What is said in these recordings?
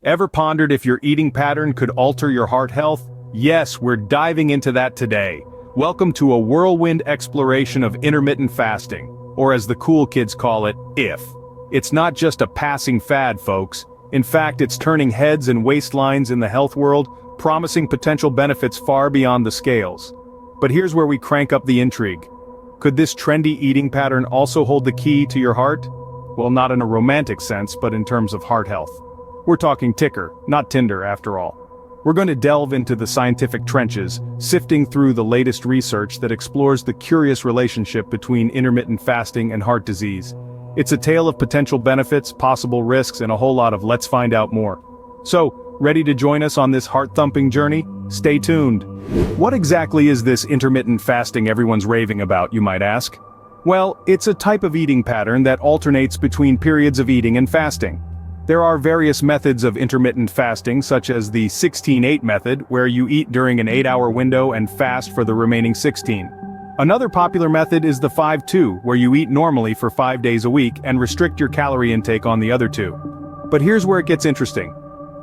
Ever pondered if your eating pattern could alter your heart health? Yes, we're diving into that today. Welcome to a whirlwind exploration of intermittent fasting, or as the cool kids call it, IF. It's not just a passing fad, folks. In fact, it's turning heads and waistlines in the health world, promising potential benefits far beyond the scales. But here's where we crank up the intrigue. Could this trendy eating pattern also hold the key to your heart? Well, not in a romantic sense, but in terms of heart health. We're talking ticker, not Tinder after all. We're going to delve into the scientific trenches, sifting through the latest research that explores the curious relationship between intermittent fasting and heart disease. It's a tale of potential benefits, possible risks, and a whole lot of let's find out more. So, ready to join us on this heart-thumping journey? Stay tuned. What exactly is this intermittent fasting everyone's raving about, you might ask? Well, it's a type of eating pattern that alternates between periods of eating and fasting. There are various methods of intermittent fasting, such as the 16-8 method, where you eat during an 8-hour window and fast for the remaining 16. Another popular method is the 5-2, where you eat normally for 5 days a week and restrict your calorie intake on the other 2. But here's where it gets interesting.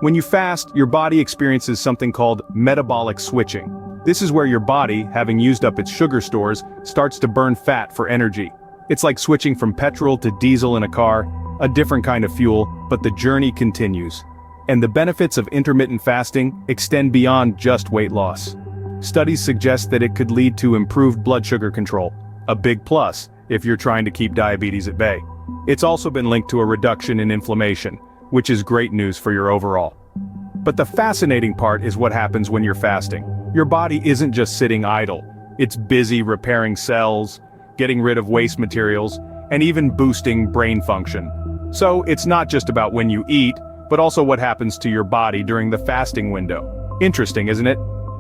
When you fast, your body experiences something called metabolic switching. This is where your body, having used up its sugar stores, starts to burn fat for energy. It's like switching from petrol to diesel in a car, a different kind of fuel, but the journey continues. And the benefits of intermittent fasting extend beyond just weight loss. Studies suggest that it could lead to improved blood sugar control, a big plus if you're trying to keep diabetes at bay. It's also been linked to a reduction in inflammation, which is great news for your overall. But the fascinating part is what happens when you're fasting. Your body isn't just sitting idle. It's busy repairing cells, getting rid of waste materials, and even boosting brain function. So it's not just about when you eat, but also what happens to your body during the fasting window. Interesting, isn't it?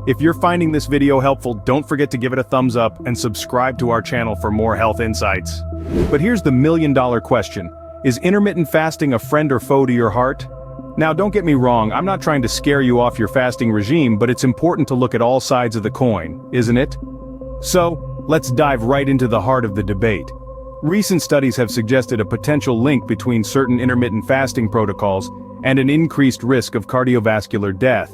If you're finding this video helpful, don't forget to give it a thumbs up and subscribe to our channel for more health insights. But here's the million-dollar question. Is intermittent fasting a friend or foe to your heart? Now don't get me wrong, I'm not trying to scare you off your fasting regime, but it's important to look at all sides of the coin, isn't it? So, let's dive right into the heart of the debate. Recent studies have suggested a potential link between certain intermittent fasting protocols and an increased risk of cardiovascular death.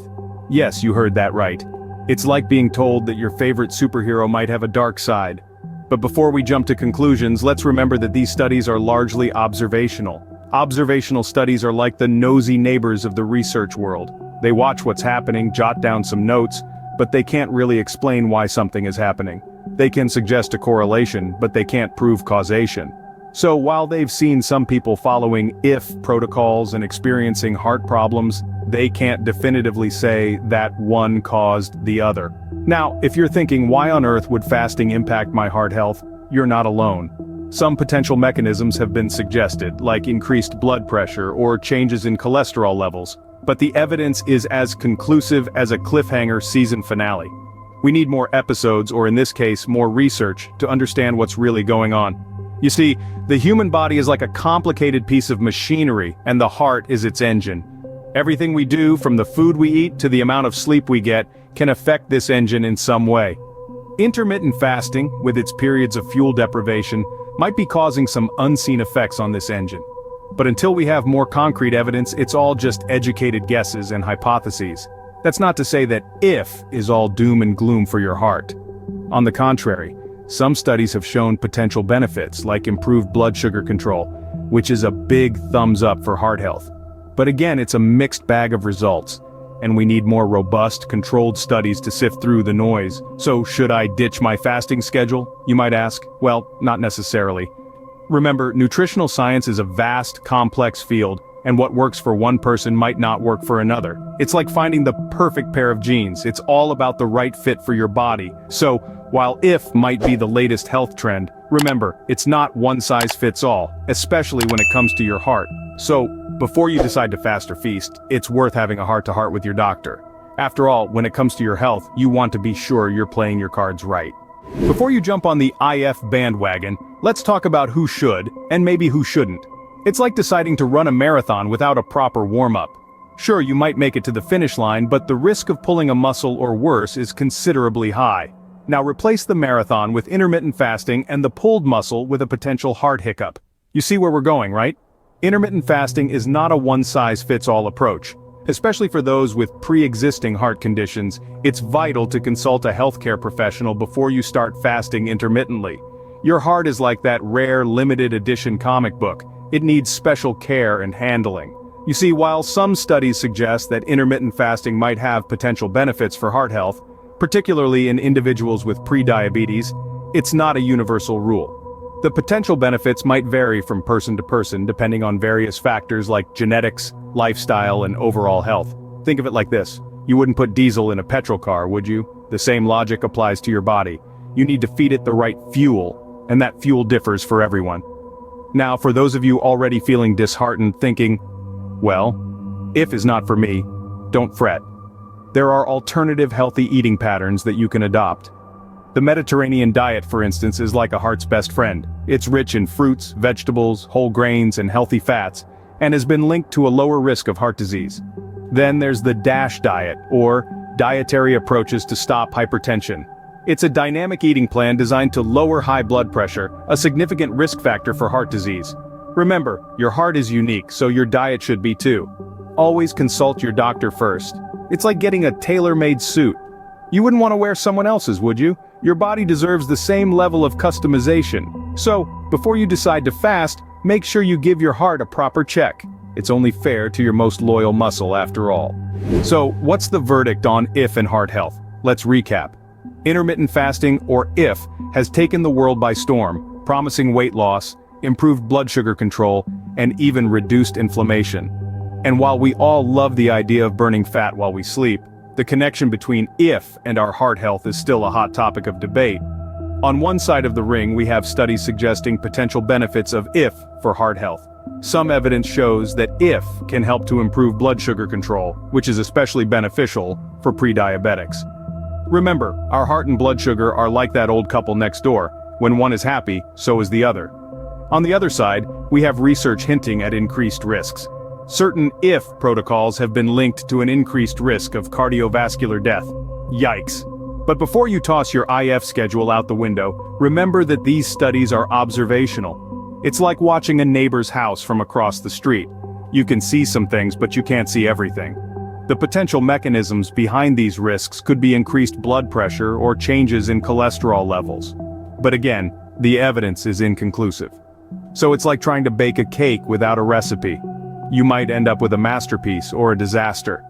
Yes, you heard that right. It's like being told that your favorite superhero might have a dark side. But before we jump to conclusions, let's remember that these studies are largely observational. Observational studies are like the nosy neighbors of the research world. They watch what's happening, jot down some notes, but they can't really explain why something is happening. They can suggest a correlation, but they can't prove causation. So while they've seen some people following IF protocols and experiencing heart problems, they can't definitively say that one caused the other. Now, if you're thinking, why on earth would fasting impact my heart health? You're not alone. Some potential mechanisms have been suggested, like increased blood pressure or changes in cholesterol levels, but the evidence is as conclusive as a cliffhanger season finale. We need more episodes, or in this case, more research, to understand what's really going on. You see, the human body is like a complicated piece of machinery, and the heart is its engine. Everything we do, from the food we eat to the amount of sleep we get, can affect this engine in some way. Intermittent fasting, with its periods of fuel deprivation, might be causing some unseen effects on this engine. But until we have more concrete evidence, it's all just educated guesses and hypotheses. That's not to say that IF is all doom and gloom for your heart. On the contrary, some studies have shown potential benefits, like improved blood sugar control, which is a big thumbs up for heart health. But again, it's a mixed bag of results, and we need more robust, controlled studies to sift through the noise. So should I ditch my fasting schedule, you might ask? Well, not necessarily. Remember, nutritional science is a vast, complex field, and what works for one person might not work for another. It's like finding the perfect pair of jeans. It's all about the right fit for your body. So, while IF might be the latest health trend, remember, it's not one size fits all, especially when it comes to your heart. So, before you decide to fast or feast, it's worth having a heart-to-heart with your doctor. After all, when it comes to your health, you want to be sure you're playing your cards right. Before you jump on the IF bandwagon, let's talk about who should, and maybe who shouldn't. It's like deciding to run a marathon without a proper warm-up. Sure, you might make it to the finish line, but the risk of pulling a muscle or worse is considerably high. Now replace the marathon with intermittent fasting and the pulled muscle with a potential heart hiccup. You see where we're going, right? Intermittent fasting is not a one-size-fits-all approach. Especially for those with pre-existing heart conditions, it's vital to consult a healthcare professional before you start fasting intermittently. Your heart is like that rare limited edition comic book. It needs special care and handling. You see, while some studies suggest that intermittent fasting might have potential benefits for heart health, particularly in individuals with pre-diabetes, it's not a universal rule. The potential benefits might vary from person to person depending on various factors like genetics, lifestyle, and overall health. Think of it like this. You wouldn't put diesel in a petrol car, would you? The same logic applies to your body. You need to feed it the right fuel, and that fuel differs for everyone. Now, for those of you already feeling disheartened, thinking, well, if is not for me, don't fret. There are alternative healthy eating patterns that you can adopt. The Mediterranean diet, for instance, is like a heart's best friend. It's rich in fruits, vegetables, whole grains, and healthy fats, and has been linked to a lower risk of heart disease. Then there's the DASH diet, or dietary approaches to stop hypertension. It's a dynamic eating plan designed to lower high blood pressure, a significant risk factor for heart disease. Remember, your heart is unique, so your diet should be too. Always consult your doctor first. It's like getting a tailor-made suit. You wouldn't want to wear someone else's, would you? Your body deserves the same level of customization. So, before you decide to fast, make sure you give your heart a proper check. It's only fair to your most loyal muscle after all. So, what's the verdict on IF and heart health? Let's recap. Intermittent fasting, or IF, has taken the world by storm, promising weight loss, improved blood sugar control, and even reduced inflammation. And while we all love the idea of burning fat while we sleep, the connection between IF and our heart health is still a hot topic of debate. On one side of the ring, we have studies suggesting potential benefits of IF for heart health. Some evidence shows that IF can help to improve blood sugar control, which is especially beneficial for pre-diabetics. Remember, our heart and blood sugar are like that old couple next door. When one is happy, so is the other. On the other side, we have research hinting at increased risks. Certain IF protocols have been linked to an increased risk of cardiovascular death. Yikes. But before you toss your IF schedule out the window, remember that these studies are observational. It's like watching a neighbor's house from across the street. You can see some things, but you can't see everything. The potential mechanisms behind these risks could be increased blood pressure or changes in cholesterol levels. But again, the evidence is inconclusive. So it's like trying to bake a cake without a recipe. You might end up with a masterpiece or a disaster.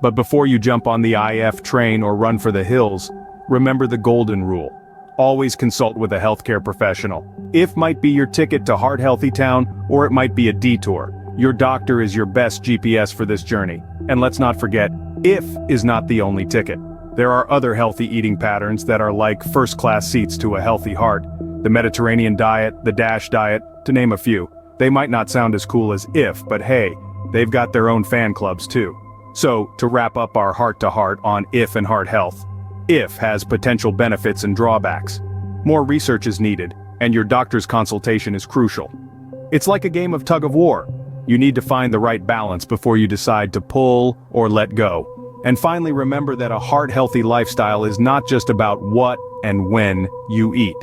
But before you jump on the IF train or run for the hills, remember the golden rule. Always consult with a healthcare professional. IF might be your ticket to heart healthy town, or it might be a detour. Your doctor is your best GPS for this journey. And let's not forget, IF is not the only ticket. There are other healthy eating patterns that are like first-class seats to a healthy heart. The Mediterranean diet, the DASH diet, to name a few. They might not sound as cool as IF, but hey, they've got their own fan clubs too. So, to wrap up our heart-to-heart on IF and heart health, IF has potential benefits and drawbacks. More research is needed, and your doctor's consultation is crucial. It's like a game of tug-of-war. You need to find the right balance before you decide to pull or let go. And finally, remember that a heart-healthy lifestyle is not just about what and when you eat.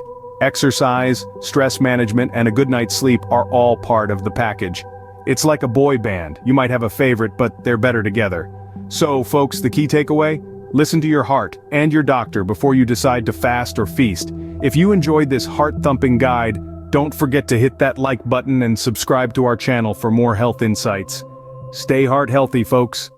Exercise, stress management, and a good night's sleep are all part of the package. It's like a boy band. You might have a favorite, but they're better together. So, folks, the key takeaway? Listen to your heart and your doctor before you decide to fast or feast. If you enjoyed this heart-thumping guide, don't forget to hit that like button and subscribe to our channel for more health insights. Stay heart healthy, folks.